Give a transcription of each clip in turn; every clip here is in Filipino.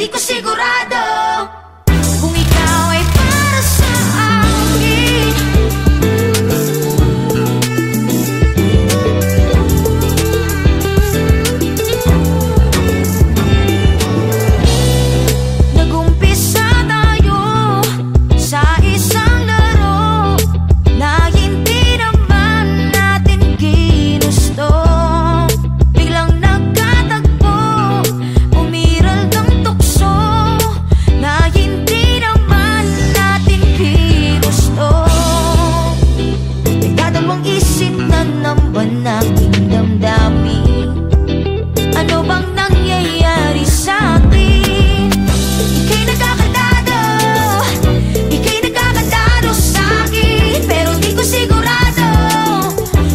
di ko sigurado kung ikaw ay para sa akin. Nag-umpisa tayo sa isang laro na hindi naman natin ginusto. Biglang nagkatagpo, umiral ng tukso na hindi naman natin ginusto. Nagdadalawang isip na naman aking damdamin. Ano bang nangyayari sa atin? Ika'y nagkakadado sa akin, pero di ko sigurado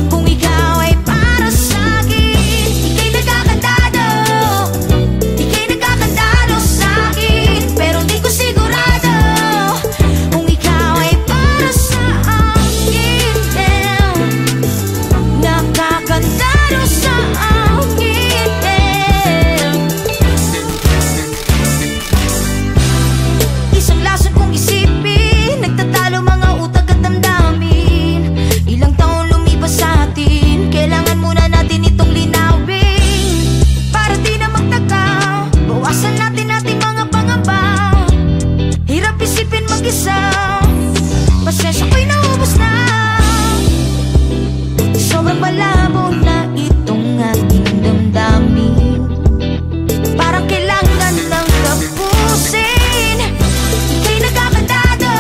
kung ikaw ay para sa akin. Ika'y nagkakadado sa akin, pero di ko sigurado kung ikaw ay para sa akin. Nakakadado sa akin. Isang lason kong isipin, nagtatalo mga utak at damdamin. Ilang taon lumipas sa atin, kailangan muna natin itong linawin. Para di na magtaka, bawasan natin ating mga pangamba. Hirap isipin mag-isa, pasensya ko'y naubos na. Sobrang malabo na itong ating damdamin. Parang kailangan ng tapusin. Ika'y nagkakadado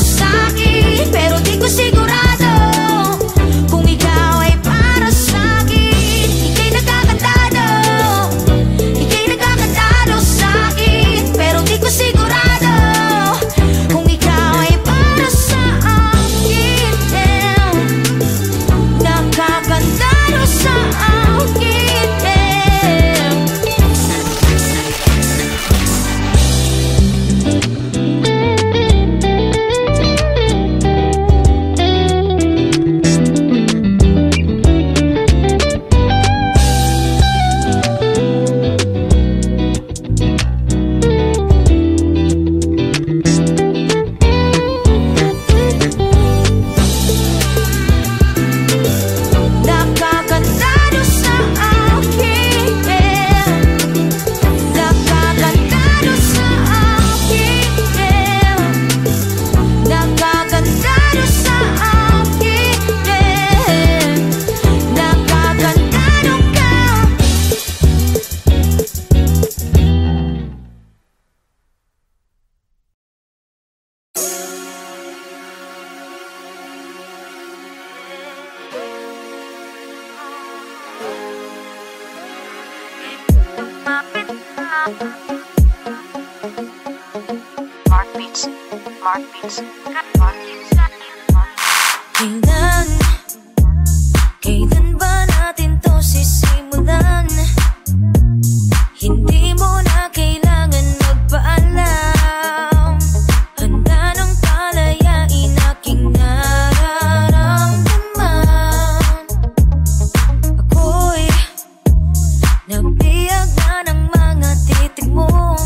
sa akin, pero di ko sigurado kung ikaw ay para sa akin. Ika'y nagkakadado sa akin, pero di ko sigurado kung ikaw ay para sa akin. Nakakadado sa akin. Nakakadado sa akin. Nakakadado sa akin. Nakakadado sa akin. Nakakadado ka. Kailan ba natin to sisimulan? Hindi mo na kailangan magpaalam. Handa nang palayain aking nararamdaman. Ako'y nabiyag na ng mga titig mo,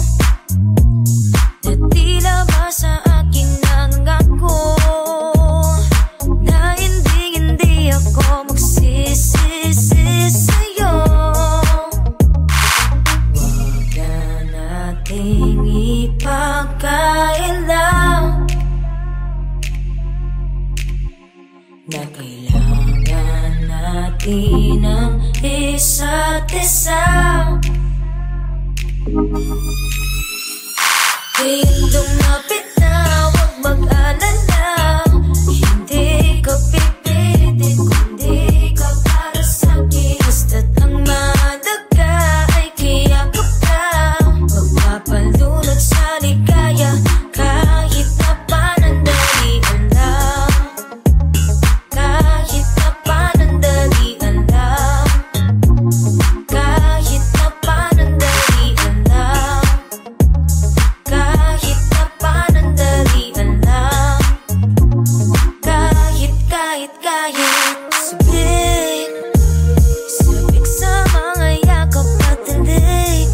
na tila ba sa akin nangako na hindi ako magsisisi sa'yo. Huwag ka nating ipagkailang na kailangan natin ang isa't isa. Ngayon lumapit na, huwag mag-alala. Hindi ka pipilitin, kundi ka para sa'kin. Basta't ang mahalaga ay kiyakap ka. Magpapalunod sa ligaya kahit na panandalian lang. Kahit na panandalian lang. Kahit na panandalian lang. Kahit na panandalian lang. Kahit sabik sa mga yakap at tindig.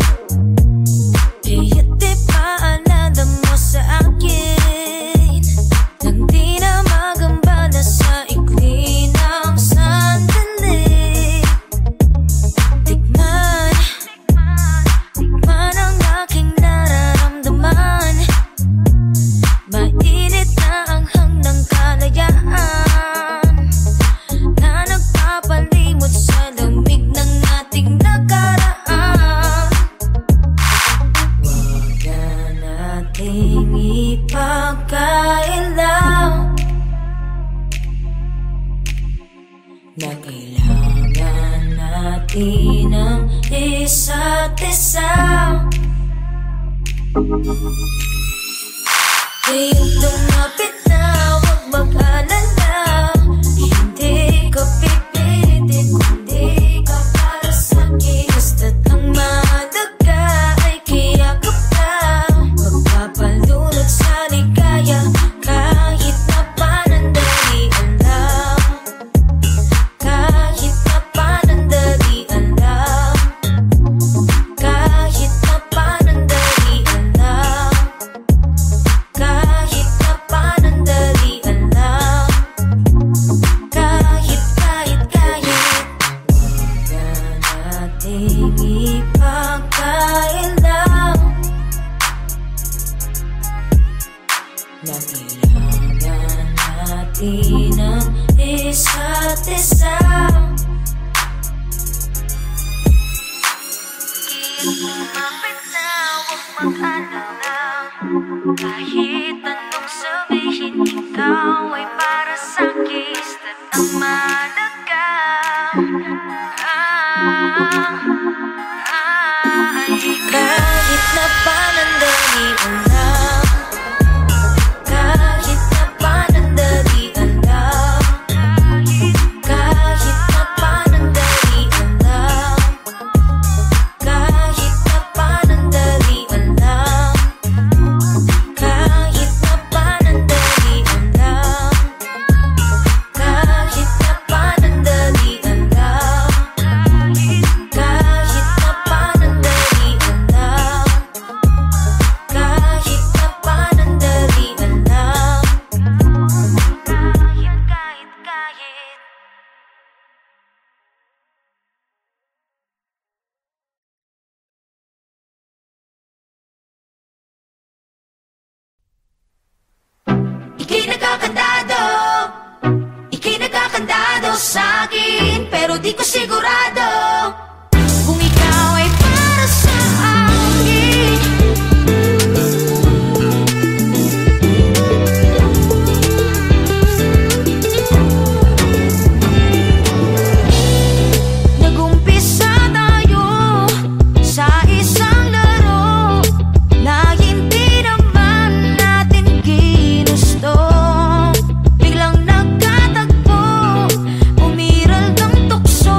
na kailangan natin ang isa't isa. Ngayong lumapit na, huwag mag-alala. Hindi ka pipilitin, kundi ka para sa'kin. Basta't ang mahalaga ay kiyakap ka. Magpapalunod sa ligaya kahit na panandalian lang. Kahit na panandalian lang. Kahit na panandalian lang. Kahit na panandalian lang. Kahit huwag na nating ipagkailang na kailangan natin ang isa't isa. Lumapit na, huwag mag-alala. Kahit anong sabihin, ikaw ay para sa'kin. Basta't ang mahalaga kahit na panandalian lang. Kahit na panandalian lang. Kahit na panandalian lang. Kahit na panandalian lang. Kahit na panandalian lang. Kahit na panandalian lang. Kahit na panandalian lang. Kahit na panandalian lang. Kahit ika'y nagkakandado, ika'y nagkakandado sa'kin, pero di ko sigurado kung ikaw ay para sa akin. Nag-umpisa tayo sa isang laro na hindi naman natin ginusto. Biglang nagkatagpo, umiral ng tukso.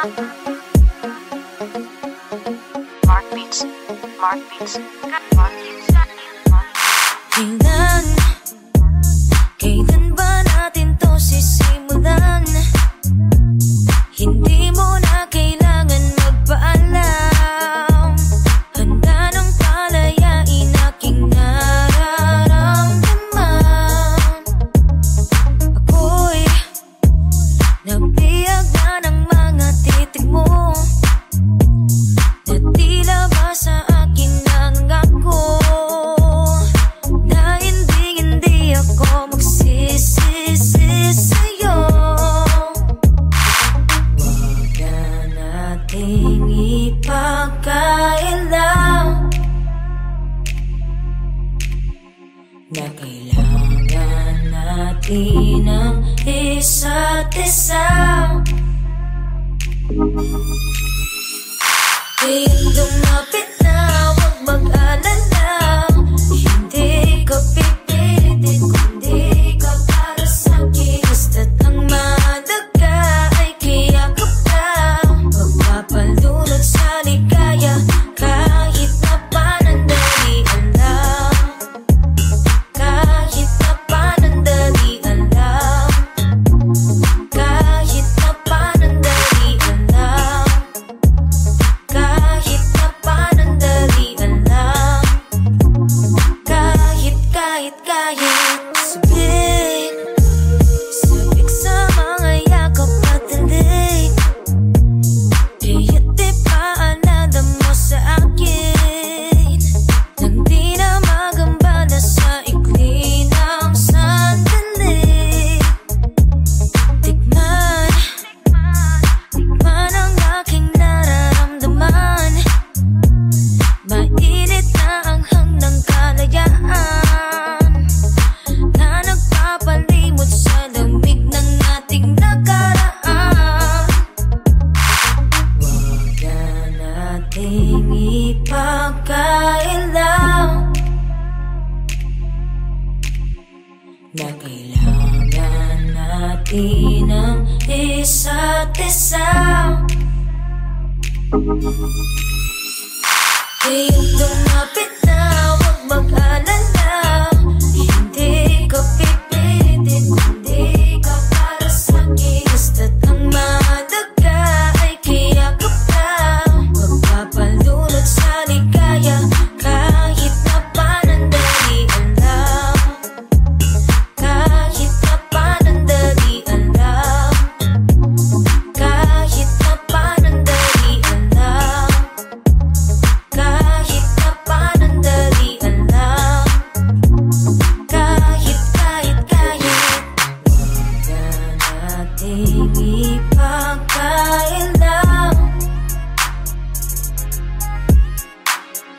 Mark Beats, Mark Beats, Mark Beats. Kailan ba natin to sisimulan? Hindi mo na kailangan magpaalam. Handa ng palayain aking nararamdaman. Ako'y nabiyag na ng mga titig mo, na tila ba sa akin nangako na hindi ako magsisisi sa'yo. Huwag na nating ipagkailang na kailangan natin ang isa't isa. Kayang lumapit na, huwag mag-alala. Hindi ka pipilitin, kundi ka para sa'kin. Basta't ang mahalaga ay kiyakap ka. Magpapalunod sa ligaya kahit na panandalian lang. Kahit na panandalian lang. Kahit na panandalian lang. Kahit na panandalian lang. Kahit sabik sa mga yakap at tindig. Kaya't di paalala mo sa akin nang di na magambala sa ikli ng sandali. Tikman ang aking nararamdaman. Mainit na ang ng kalayaan na nagpapalimot sa lamig ng ating nakaraan. Huwag na nating ipagkailang na kailangan natin ang isa't isa. Kayang lumapit na, huwag mag-alala. Hindi ka pipilitin, kundi ka para sa'kin. Basta't ang mahalaga ay kiyakap ka. Magpapalunod sa ligaya kahit na panandalian lang. Kahit na panandalian lang. Kahit na panandalian lang. Kahit na panandalian lang. Kahit Huwag na nating ipagkailang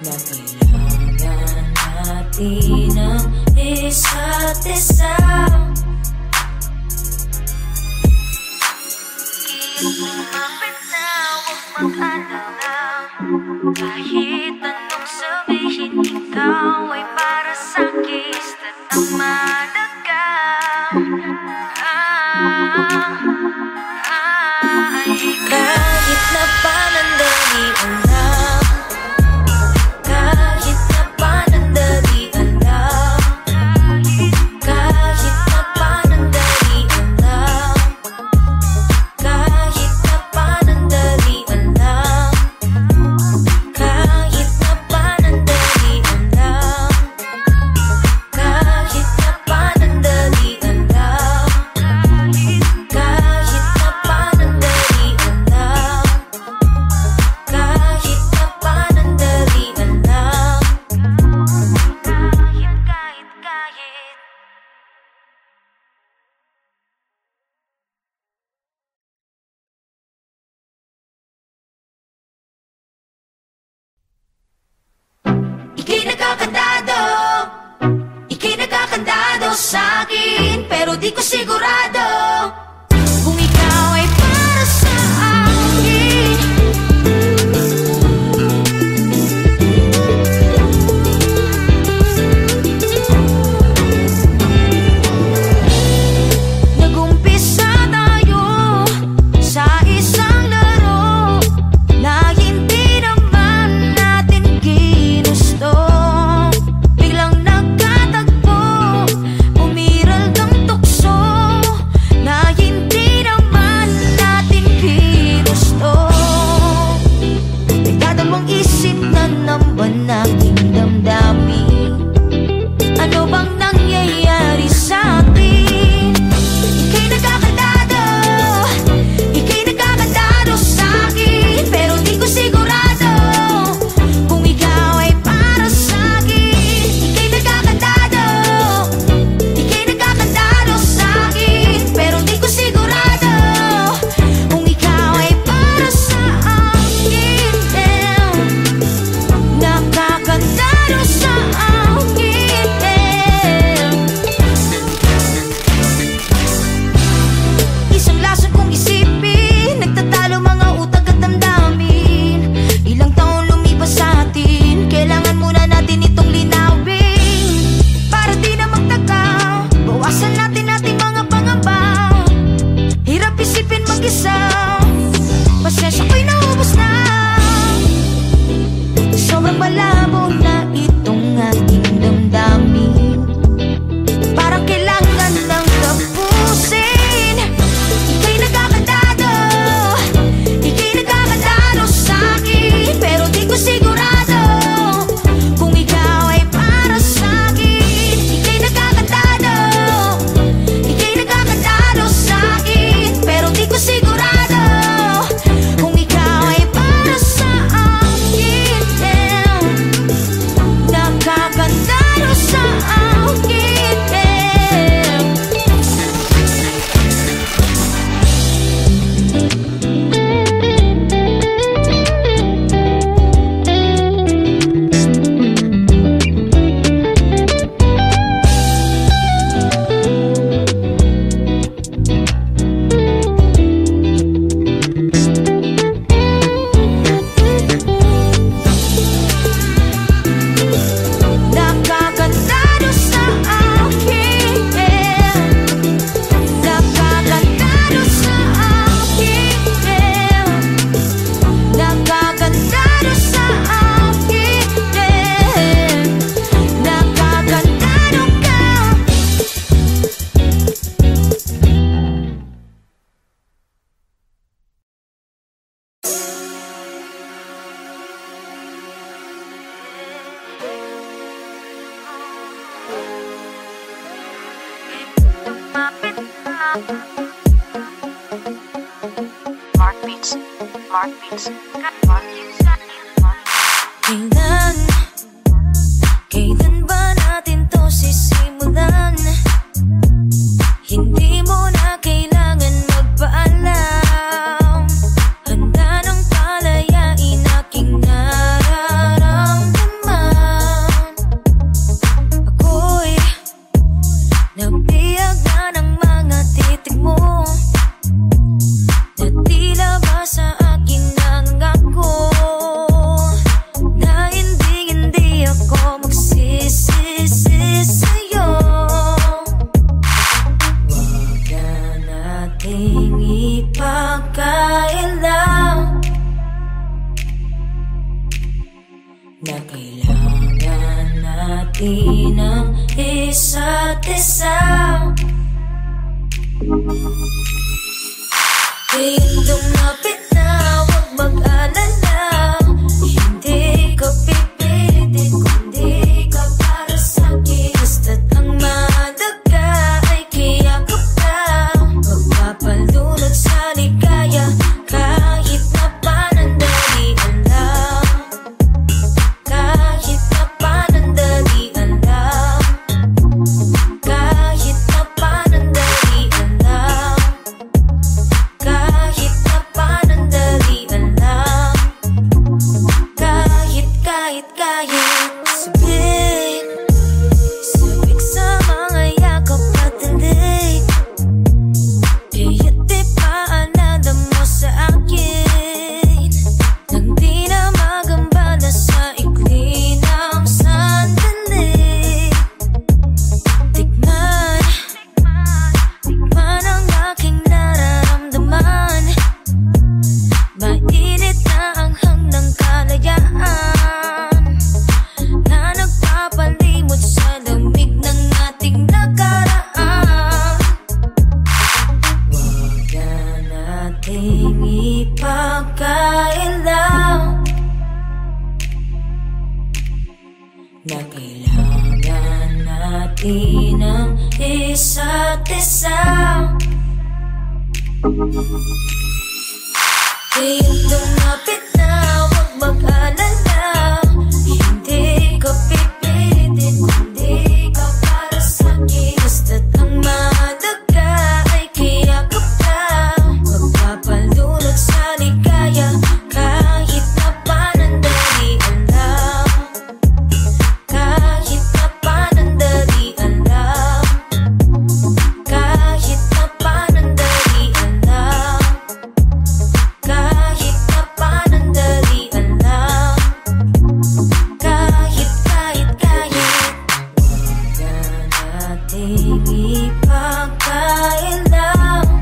na kailangan natin ang isa't isa. Lumapit na, huwag mag-alala. Kahit anong sabihin, ikaw ay para sa'kin. Basta't ang mahalaga kahit na panandalian lang. Kahit na panandalian lang. Kahit na panandalian lang. Kahit na panandalian lang. Kahit na panandalian lang. Kahit na panandalian lang. Kahit na panandalian lang. Kahit na panandalian lang. Kahit Ika'y nagkakandado sa'kin, pero di ko sigurado kung ikaw ay para sa akin. Nag-umpisa tayo sa isang laro. Mark Beats, Mark Beats, Mark Beats. Kailan ba natin to sisimulan? Hindi mo na kailangan magpaalam. Handa ng palayain aking nararamdaman. Ako'y nabiyag na ng mga titig mo, na tila ba sa akin nangako na hindi ako magsisisi sa'yo. Huwag ka nating ipagkailang na kailangan natin ang isa't isa. Ngayon lumapit na, huwag mag-alala. Hindi ka pipilitin, kundi ka para sa'kin. Basta't ang mahalaga ay kiyakap ka. Magpapalunod sa ligaya kahit na panandalian lang. Kahit na panandalian lang. Kahit na panandalian lang. Kahit na panandalian lang. Kahit sabik sa mga yakap at tindig. Kaya't di paalala mo sa akin nang di na magambala sa ikli ng sandali. Tikman ang aking nararamdaman. Mainit na ang hanggang kalayaan na nagpapalimot sa lamig ng ating nakaraan. Huwag ka nating ipagkailang na kailangan natin ang isa't isa. Ngayon lumapit na, huwag mag-alala. Hindi ka pipilitin, kundi ka para sa'kin. Basta't ang mahalaga ay kiyakap ka. Magpapalunod sa ligaya kahit na panandalian lang. Kahit na panandalian lang. Kahit na panandalian lang. Kahit na panandalian lang. Kahit Huwag ka nating ipagkailang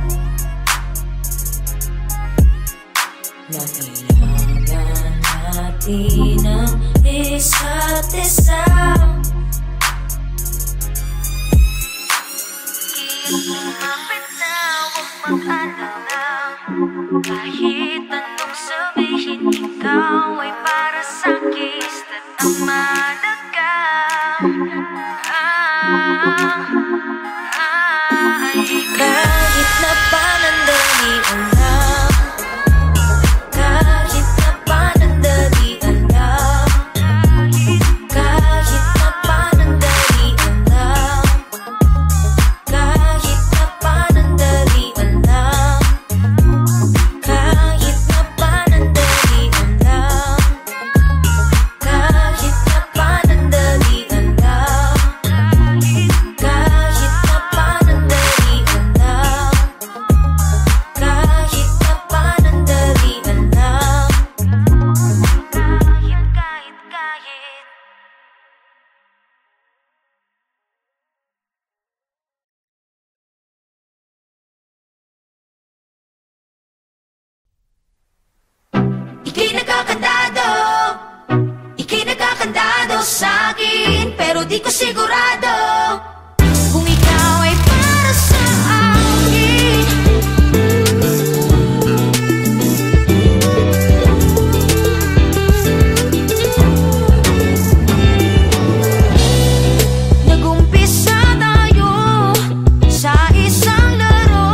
na kailangan natin ang isa't isa. Lumapit na, huwag mag-alala. Kahit anong sabihin, ikaw ay para sa'kin. Basta't ang mahalaga kahit na panandalian lang. Kahit na panandalian lang. Kahit na panandalian lang. Kahit na panandalian lang. Kahit na panandalian lang. Kahit na panandalian lang. Kahit na panandalian lang. Kahit na panandalian lang. Kahit Ika'y nagkakandado sa'kin, pero di ko sigurado kung ikaw ay para sa akin. Nag-umpisa tayo sa isang laro.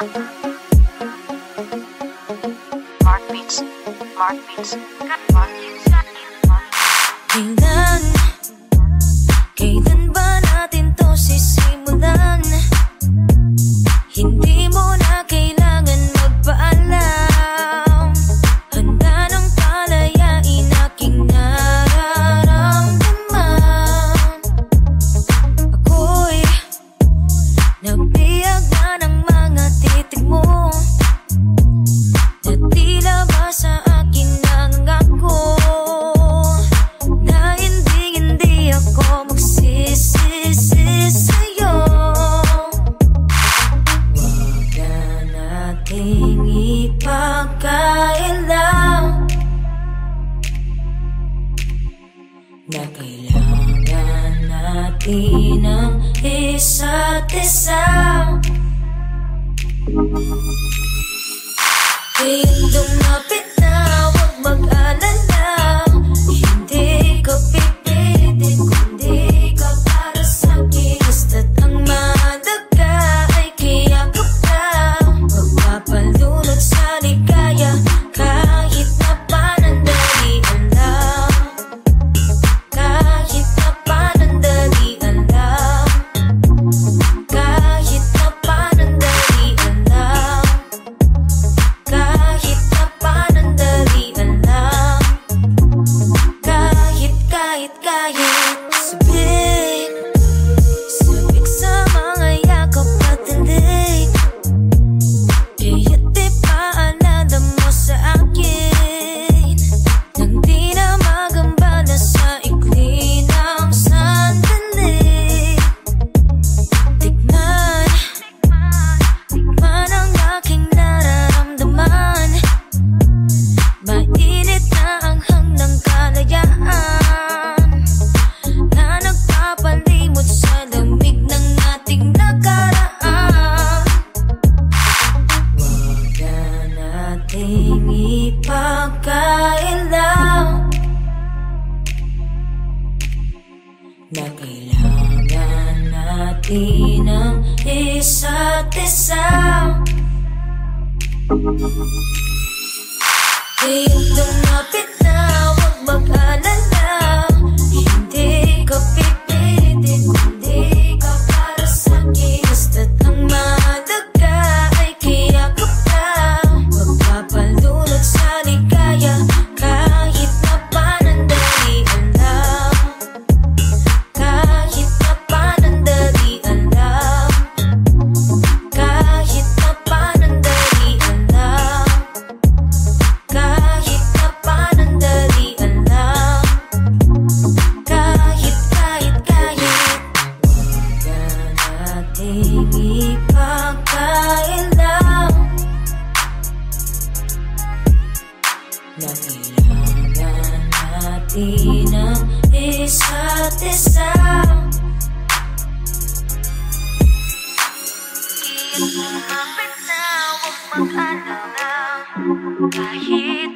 Mark Beats. Kailan ba natin to sisimulan? Hindi mo na kailangan magpaalam. Handa ng palayain aking nararamdaman. Ako'y nabiyag na ng mga titig mo, na tila ba sa akin nangako na hindi ako magsisisi sa'yo. Huwag na nating ipagkailang na kailangan natin ang isa't isa. Ngayon lumapit na, huwag mag-alala. Hindi ka pipitin, kundi ka para sa'kin. Basta't ang mahalaga ay kiyakap ka. Magpapalunod sa ligaya kahit na panandalian lang. Kahit na panandalian lang. Kahit na panandalian lang. Kahit na panandalian lang. Sabik sa mga yakap at tindig. Kaya't di paalala mo sa akin nang di na magambala sa ikli ng sandali. Tikman ang aking nararamdaman. Mainit na ang ng kalayaan na nagpapalimot sa lamig ng ating nakaraan. Huwag na nating ipagkailang na kailangan natin ang isa't isa. Ngayon lumapit na, huwag mag-alala. Hindi ka pipitin, kundi ka para sa'kin. Basta't ang mahalaga ay kiyakap ka. Magpapalunod sa ligaya kahit na panandalian lang. Kahit na panandalian lang. Kahit na panandalian lang. Kahit na panandalian lang. Kahit Huwag na nating ipagkailang na kailangan natin ang isa't isa. Lumapit na, huwag mag-alala. Kahit